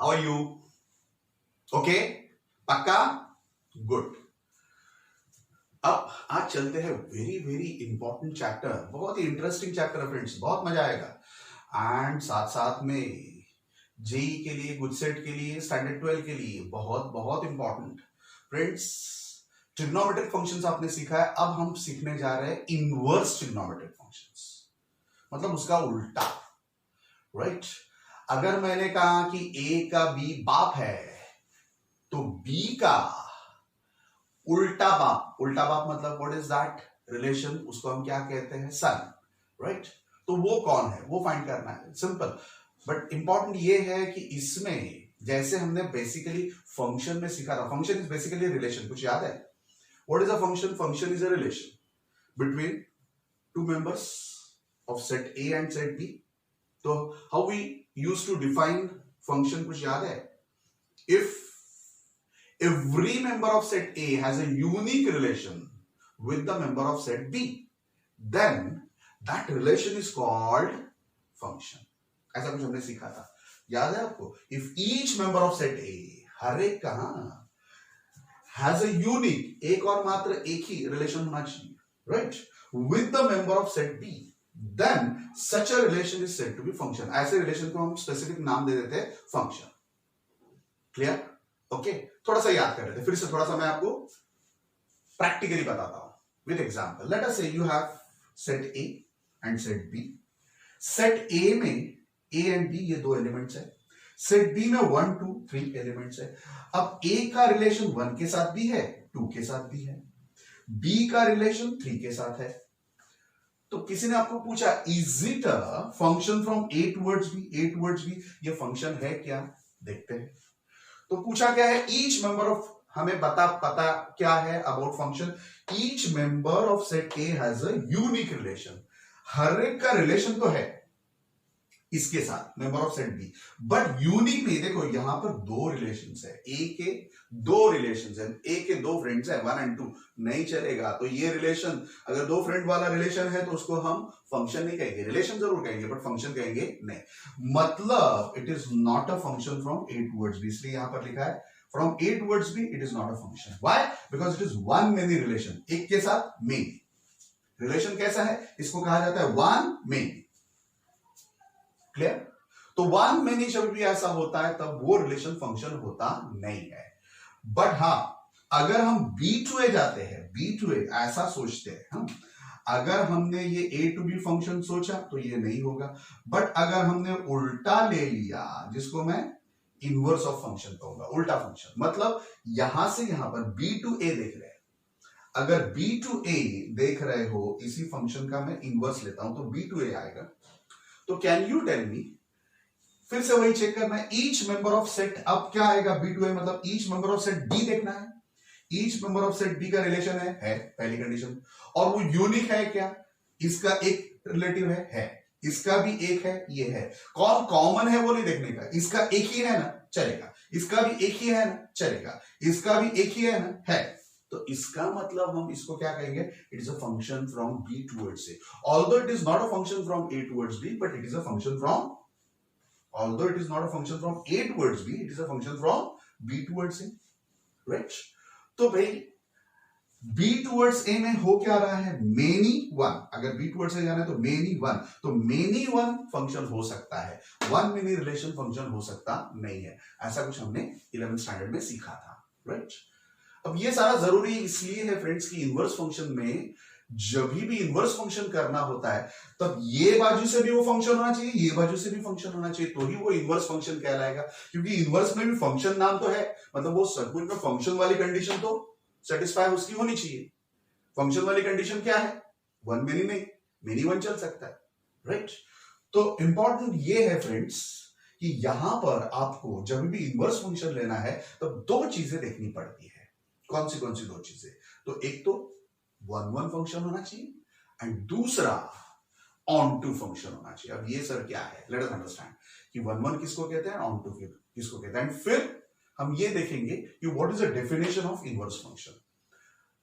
How are you? Okay, पक्का? Good. अब आज चलते हैं वेरी वेरी इंपॉर्टेंट चैप्टर, बहुत ही इंटरेस्टिंग चैप्टर है फ्रेंड्स, बहुत मजा आएगा। एंड साथ साथ में जेई के लिए, गुड सेट के लिए, स्टैंडर्ड 12 के लिए बहुत बहुत इंपॉर्टेंट फ्रेंड्स। ट्रिग्नोमेट्रिक फंक्शंस आपने सीखा है, अब हम सीखने जा रहे हैं इनवर्स ट्रिग्नोमेट्रिक फंक्शंस, मतलब उसका उल्टा, राइट? अगर मैंने कहा कि ए का बी बाप है तो बी का उल्टा बाप, उल्टा बाप मतलब व्हाट इज दैट रिलेशन, उसको हम क्या कहते हैं? सन, राइट? तो वो कौन है वो फाइंड करना है, सिंपल। बट इंपॉर्टेंट ये है कि इसमें जैसे हमने बेसिकली फंक्शन में सीखा था, फंक्शन इज बेसिकली रिलेशन, कुछ याद है? What is a function? Function is a relation between two members of set A and set B. तो how we use to define function, कुछ याद है? If every member of set A has a unique relation with the member of set B, then that relation is called function. ऐसा कुछ हमने सीखा था, याद है आपको? If each member of set A, हर एक का has a unique, एक और मात्र एक ही रिलेशन होना चाहिए, right, with the member of set B, then such a relation is said to be function. ऐसे रिलेशन को हम स्पेसिफिक नाम दे देते हैं फंक्शन। क्लियर? ओके, थोड़ा सा याद कर लेते, फिर से थोड़ा सा मैं आपको प्रैक्टिकली बताता हूं with example. Let us say you have set A and set B. Set A में ए एंड बी ये दो एलिमेंट्स है, सेट बी में 1 2 3 एलिमेंट्स है। अब ए का रिलेशन 1 के साथ भी है, 2 के साथ भी है, बी का रिलेशन 3 के साथ है। तो किसी ने आपको पूछा is it a function from A towards B? A towards B ये फंक्शन है क्या? देखते हैं। तो पूछा क्या है? ईच मेंबर ऑफ, हमें पता क्या है about function? Each member of set A has a unique relation. हर एक का रिलेशन तो है इसके साथ, member of set B, but unique नहीं। देखो यहां पर दो रिलेशंस है, ए के दो रिलेशंस है, ए के दो फ्रेंड्स है, 1 and 2, नहीं चलेगा। तो ये रिलेशन, अगर दो फ्रेंड वाला रिलेशन है तो उसको हम फंक्शन नहीं कहेंगे, रिलेशन जरूर कहेंगे बट फंक्शन कहेंगे नहीं। मतलब it is not a function from A towards B, इसलिए यहां पर लिखा है from A towards B it is not a function. Why? Because it is one many relation, एक के साथ मेनी रिलेशन। कैसा है? इसको कहा जाता है वन मेनी। क्लियर? तो वन मेनी जब भी ऐसा होता है तब वो रिलेशन फंक्शन होता नहीं है। बट हां, अगर हम बी टू ए जाते हैं, बी टू ए ऐसा सोचते हैं हम, अगर हमने ये ए टू बी फंक्शन सोचा तो ये नहीं होगा। बट अगर हमने उल्टा ले लिया, जिसको मैं इनवर्स ऑफ फंक्शन कहूंगा, उल्टा फंक्शन, मतलब यहां से यहां पर बी टू ए देख रहे हैं, अगर बी टू ए देख रहे हो, इसी फंक्शन का मैं इनवर्स लेता हूं तो बी टू ए आएगा। तो कैन यू टेल मी, फिर से वही चेक करना है, ईच मेंबर ऑफ सेट, अब क्या आएगा? बी टू ए मतलब each member of set B देखना है। Each member of set B का रिलेशन है पहली कंडीशन, और वो यूनिक है क्या? इसका एक रिलेटिव है, इसका भी एक है, ये है। कौन कॉमन है वो नहीं देखने का, इसका एक ही है ना, चलेगा, इसका भी एक ही है ना, चलेगा, इसका भी एक ही है ना, है। तो इसका मतलब हम इसको क्या कहेंगे? It is a function from B towards A, although it is not a function from A towards B, but it is a function from, although it is not a function from A towards B, it is a function from B towards A, right? तो भाई B towards A में हो क्या रहा है? many one, अगर B towards A जाना है तो many one, तो many one फंक्शन हो सकता है, one many रिलेशन फंक्शन हो सकता नहीं है। ऐसा कुछ हमने 11th स्टैंडर्ड में सीखा था, राइट? अब ये सारा जरूरी इसलिए है फ्रेंड्स कि इनवर्स फंक्शन में जब भी इनवर्स फंक्शन करना होता है तब ये बाजू से भी वो फंक्शन होना चाहिए, ये बाजू से भी फंक्शन होना चाहिए, तो ही वो इनवर्स फंक्शन कहलाएगा। क्योंकि इनवर्स में भी फंक्शन नाम तो है, मतलब वो सर्किट में फंक्शन वाली कंडीशन तो सेटिस्फाई उसकी होनी चाहिए। फंक्शन वाली कंडीशन क्या है? वन मेनी नहीं, मेनी वन चल सकता है, राइट? तो इंपॉर्टेंट ये है फ्रेंड्स कि यहां पर आपको जब भी इनवर्स फंक्शन लेना है तब दो चीजें देखनी पड़ती है। कौन सी दो चीजें? तो एक तो वन वन फंक्शन होना चाहिए एंड दूसरा ऑन टू फंक्शन होना चाहिए। अब ये सर क्या है? लेट अस अंडरस्टैंड कि वन वन किसको कहते हैं, ऑन टू किसको कहते हैं, एंड फिर हम ये देखेंगे कि what is the definition of inverse function.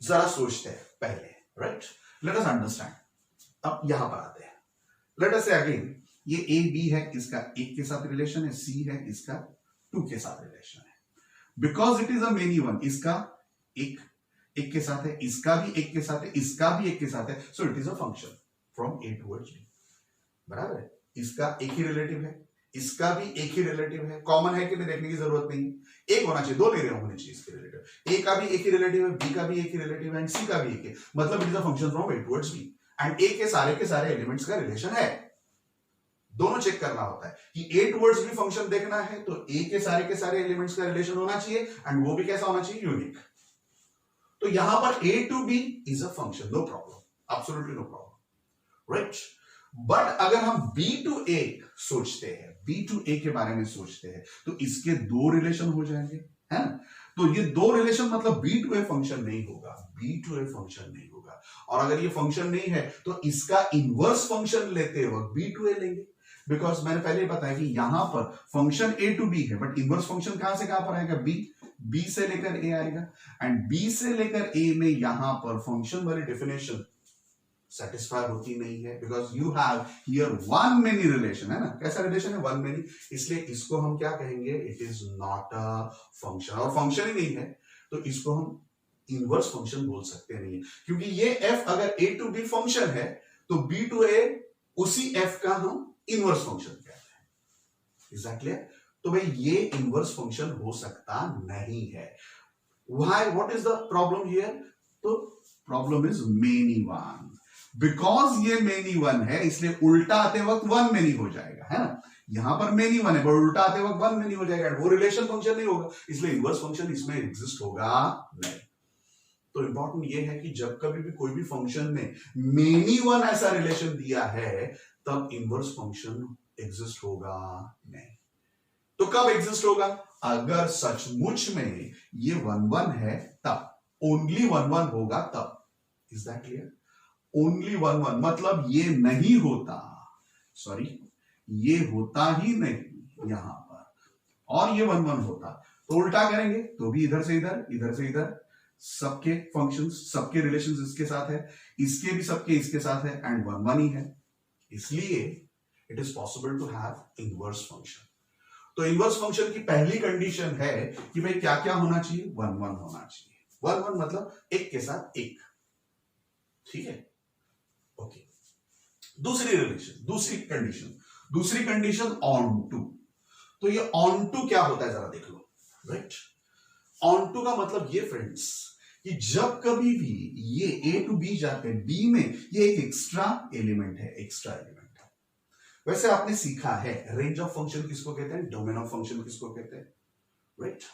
जरा सोचते हैं पहले, राइट? Let us understand. अब यहां पर आते हैं, लेट अस से अगेन ये ए बी है, इसका एक के साथ रिलेशन है, सी है, इसका 2 के साथ रिलेशन है, because it is a many one. इसका एक के साथ है, इसका भी एक के साथ है, इसका भी एक के साथ है, so it is a function from A towards B. बराबर है, इसका एक ही रिलेटिव है, इसका भी एक ही रिलेटिव है, कॉमन है कि नहीं देखने की जरूरत नहीं, एक होना चाहिए, दो ले रहे होने चाहिए इसके रिलेटिव। ए का भी एक ही रिलेटिव है, बी का भी एक ही रिलेटिव है, एंड सी का भी एक है, मतलब it is a function from A towards B, and A के सारे एलिमेंट्स का रिलेशन है। दोनों चेक करना होता है कि ए टुवर्ड्स बी फंक्शन देखना है तो ए के सारे एलिमेंट्स का रिलेशन होना चाहिए, एंड वो भी कैसा होना चाहिए, यूनिक। तो यहां पर A to B is a function, no problem, absolutely no problem, right. But अगर हम बी टू ए सोचते हैं, बी टू ए के बारे में सोचते हैं, तो इसके दो रिलेशन हो जाएंगे, है ना। तो ये दो रिलेशन मतलब बी टू ए फंक्शन नहीं होगा, बी टू ए फंक्शन नहीं होगा। और अगर ये फंक्शन नहीं है तो इसका इनवर्स फंक्शन लेते वक्त बी टू ए लेंगे, बिकॉज मैंने पहले ही बताया कि यहां पर फंक्शन ए टू बी है, बट इनवर्स फंक्शन कहां से कहां पर आएगा, बी से लेकर ए आएगा, एंड बी से लेकर ए में यहां पर फंक्शन वाली डेफिनेशन सेटिस्फाई होती नहीं है, because you have here one many relation, है ना। कैसा रिलेशन है, वन मेनी, इसलिए इसको हम क्या कहेंगे, it is not a function, और फंक्शन ही नहीं है तो इसको हम इनवर्स फंक्शन बोल सकते नहीं है, क्योंकि ये एफ अगर ए टू बी फंक्शन है तो बी टू ए उसी एफ का हम इनवर्स फंक्शन कहते हैं। एग्जैक्टली, तो भाई ये इनवर्स फंक्शन हो सकता नहीं है। Why, what is the problem here, तो problem is many one, because ये मेनी वन है इसलिए उल्टा आते वक्त वन मेनी हो जाएगा, है ना। यहां पर मेनी वन है पर उल्टा आते वक्त वन मेनी हो जाएगा, वो रिलेशन फंक्शन नहीं होगा, इसलिए इनवर्स फंक्शन इसमें एग्जिस्ट होगा नहीं। तो इंपॉर्टेंट ये है कि जब कभी भी कोई भी फंक्शन में मेनी वन ऐसा रिलेशन दिया है तब इनवर्स फंक्शन एग्जिस्ट होगा नहीं। तो कब एग्जिस्ट होगा, अगर सचमुच में ये वन वन है तब, ओनली वन वन होगा तब। Is that clear, only one one मतलब ये नहीं होता, सॉरी ये होता ही नहीं यहां पर, और ये वन वन होता तो उल्टा करेंगे तो भी इधर से इधर, इधर से इधर, सबके फंक्शंस सबके रिलेशंस इसके साथ है, इसके भी सबके इसके साथ है, एंड वन वन ही है, इसलिए it is possible to have inverse function. तो इनवर्स फंक्शन की पहली कंडीशन है कि भाई क्या क्या होना चाहिए, वन वन होना चाहिए, वन वन मतलब एक के साथ एक, ठीक है, ओके। दूसरी रिलेशन, दूसरी कंडीशन ऑन टू। तो ये ऑन टू क्या होता है जरा देख लो, राइट। ऑन टू का मतलब ये फ्रेंड्स कि जब कभी भी ये ए टू बी जाते हैं, बी में ये एक एक्स्ट्रा एलिमेंट है, एक्स्ट्रा एलिमेंट है। वैसे आपने सीखा है रेंज ऑफ फंक्शन किसको कहते हैं, डोमेन ऑफ फंक्शन किसको कहते हैं, राइट।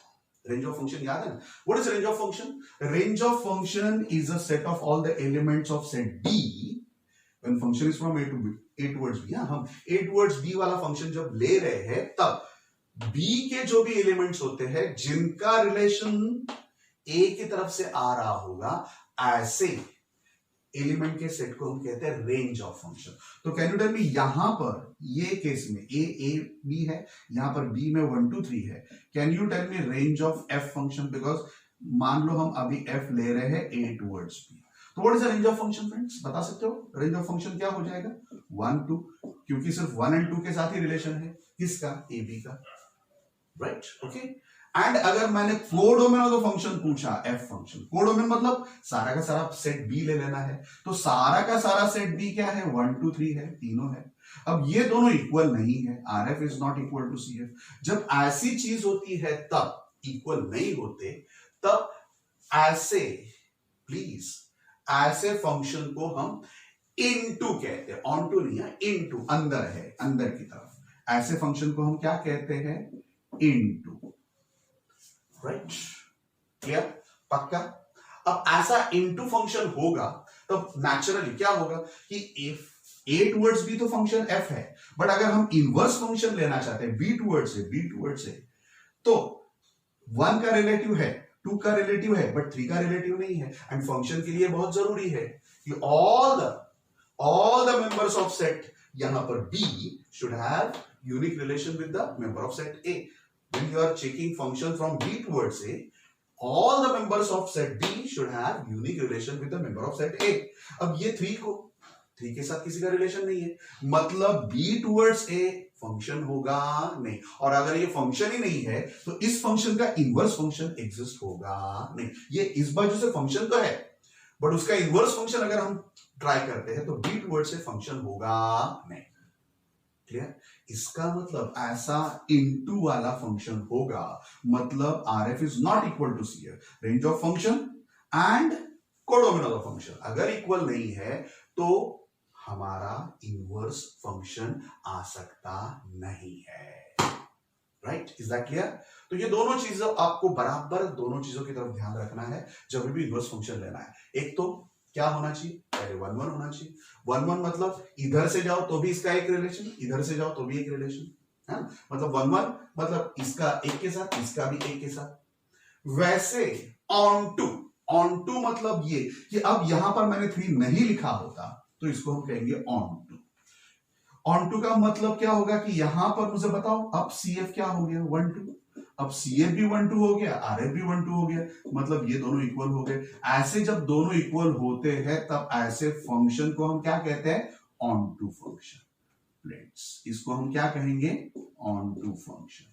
रेंज ऑफ फंक्शन याद है ना, what is range of function, range of function is a set of all the elements of set D when function is from A to B, A towards B. हम A towards B वाला function जब ले रहे हैं तब B के जो भी एलिमेंट्स होते हैं जिनका रिलेशन ए की तरफ से आ रहा होगा, ऐसे एलिमेंट के सेट को हम कहते हैं रेंज ऑफ फंक्शन। तो कैन यू टेल मी यहां पर ये केस में ए बी है, यहां पर बी में 1 2 3 है, can you tell me range of F function, because मान लो हम अभी एफ ले रहे हैं ए टुवर्ड्स बी, तो what is the range of function friends, बता सकते हो रेंज ऑफ फंक्शन क्या हो जाएगा, 1 2, क्योंकि सिर्फ 1 और 2 के साथ ही रिलेशन है, किसका, ए बी का, राइट, ओके। एंड अगर मैंने कोडोमेन ऑफ द फंक्शन पूछा, एफ फंक्शन, कोडोमेन मतलब सारा का सारा सेट बी ले लेना है, तो सारा का सारा सेट बी क्या है, 1 2 3 है, तीनों है। अब ये दोनों इक्वल नहीं है, R F is not equal to C F. जब ऐसी चीज होती है तब इक्वल नहीं होते, तब ऐसे, प्लीज ऐसे फंक्शन को हम इनटू कहते हैं, ऑन टू नहीं है, इनटू, अंदर है, अंदर की तरफ, ऐसे फंक्शन को हम क्या कहते हैं, इनटू, राइट, क्लियर, पक्का। अब ऐसा इनटू फंक्शन होगा तब नेचुरली क्या होगा कि इफ ए टुवर्ड्स बी तो फंक्शन एफ है, बट अगर हम इनवर्स फंक्शन लेना चाहते हैं बी टुवर्ड्स ए, तो 1 का रिलेटिव है, 2 का रिलेटिव है, बट 3 का रिलेटिव नहीं है। एंड फंक्शन के लिए बहुत जरूरी है कि all the members of set यहां पर B should have unique relation with the member of set A. When you are checking function from B towards A, all the members of set B should have unique relation with the member of set A. अब ये 3 को three के साथ किसी का relation नहीं है, मतलब बी टूवर्ड्स ए फंक्शन होगा नहीं। और अगर ये फंक्शन ही नहीं है तो इस फंक्शन का इनवर्स फंक्शन एग्जिस्ट होगा नहीं। ये इस बाजू से फंक्शन तो है, बट उसका इनवर्स फंक्शन अगर हम ट्राई करते हैं तो बी टूवर्ड्स से फंक्शन होगा नहीं। क्लियर? इसका मतलब ऐसा इनटू वाला फंक्शन होगा, मतलब R F is not equal to C F, range of function and codomain of function अगर इक्वल नहीं है तो हमारा इनवर्स फंक्शन आ सकता नहीं है। राइट? Is that clear? तो ये दोनों चीजें आपको बराबर दोनों चीजों की तरफ ध्यान रखना है जब भी इनवर्स फंक्शन लेना है। एक तो क्या होना चाहिए, पहले 1 1 होना चाहिए। 1 1 मतलब इधर से जाओ तो भी इसका एक रिलेशन, इधर से जाओ तो भी एक रिलेशन है, मतलब 1 1 मतलब इसका एक के साथ, इसका भी एक के साथ। वैसे ऑन टू मतलब ये कि अब यहां पर मैंने 3 नहीं लिखा होता तो इसको हम कहेंगे ऑन टू का मतलब क्या होगा कि यहां पर मुझे बताओ अब सी एफ क्या हो गया, 1 2। अब सी एफ भी 1 2 हो गया, आर एफ भी 1 2 हो गया, मतलब ये दोनों इक्वल हो गए। ऐसे जब दोनों इक्वल होते हैं तब ऐसे फंक्शन को हम क्या कहते हैं, ऑन टू फंक्शन। फ्रेंड्स, इसको हम क्या कहेंगे, ऑन टू फंक्शन।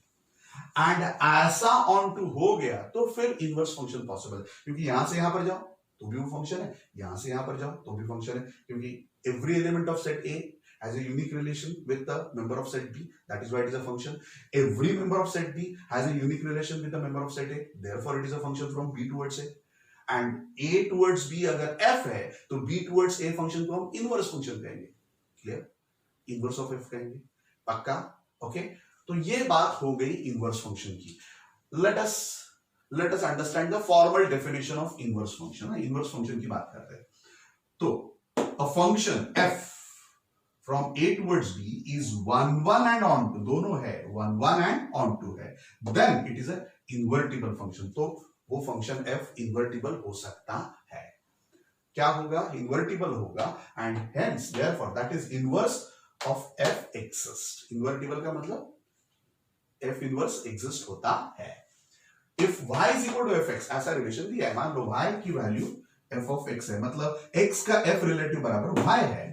एंड ऐसा ऑन टू हो गया तो फिर इनवर्स फंक्शन पॉसिबल, क्योंकि यहां से यहां पर जाओ तो भी वो फंक्शन है, यहां से यहां पर जाओ तो भी फंक्शन है, क्योंकि every element of set A has a unique relation with the member of set B, that is why it is a function. Every member of set B has a unique relation with the member of set A, therefore it is a function from B towards A. And A towards B अगर F है तो B towards A function को हम inverse function कहेंगे। Clear? Inverse of F कहेंगे। पक्का? Okay? तो ये बात हो गई इनवर्स फंक्शन की। Let us understand the formal definition of inverse function। Inverse function की बात करते हैं। तो a function f from A towards B is 1 1 and onto, दोनों है 1 1 and onto है, then it is a invertible function। तो वो फंक्शन f इन्वर्टिबल हो सकता है। क्या होगा, इन्वर्टिबल होगा, and hence therefore that is inverse of f exists। Invertible का मतलब f इनवर्स एग्जिस्ट होता है। if y is equal to fx, ऐसा रिलेशन दिया है, मान लो y की वैल्यू f of x है, मतलब x का f रिलेटिव बराबर y है,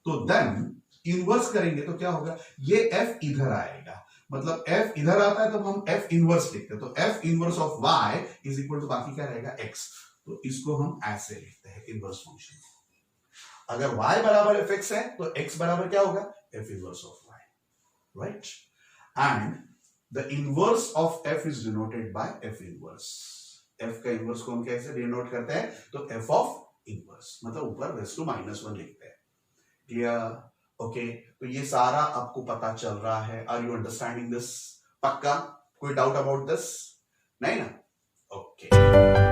तो देन इनवर्स करेंगे तो क्या होगा, ये f इधर आएगा, मतलब f इधर आता है तो हम f इनवर्स लिखते हैं, तो f inverse of y is equal to बाकी क्या रहेगा, x। तो इसको हम ऐसे लिखते हैं इनवर्स फंक्शन। अगर y बराबर fx है तो x बराबर क्या होगा, f inverse of y, right? And the inverse of f is denoted by f inverse. f का इनवर्स को हम कैसे डिनोट करते हैं, तो f ऑफ इनवर्स, मतलब ऊपर रेज़ टू -1 लिखते हैं। क्लियर? ओके, तो ये सारा आपको पता चल रहा है। Are you understanding this? पक्का? कोई डाउट अबाउट दिस? नहीं ना? ओके।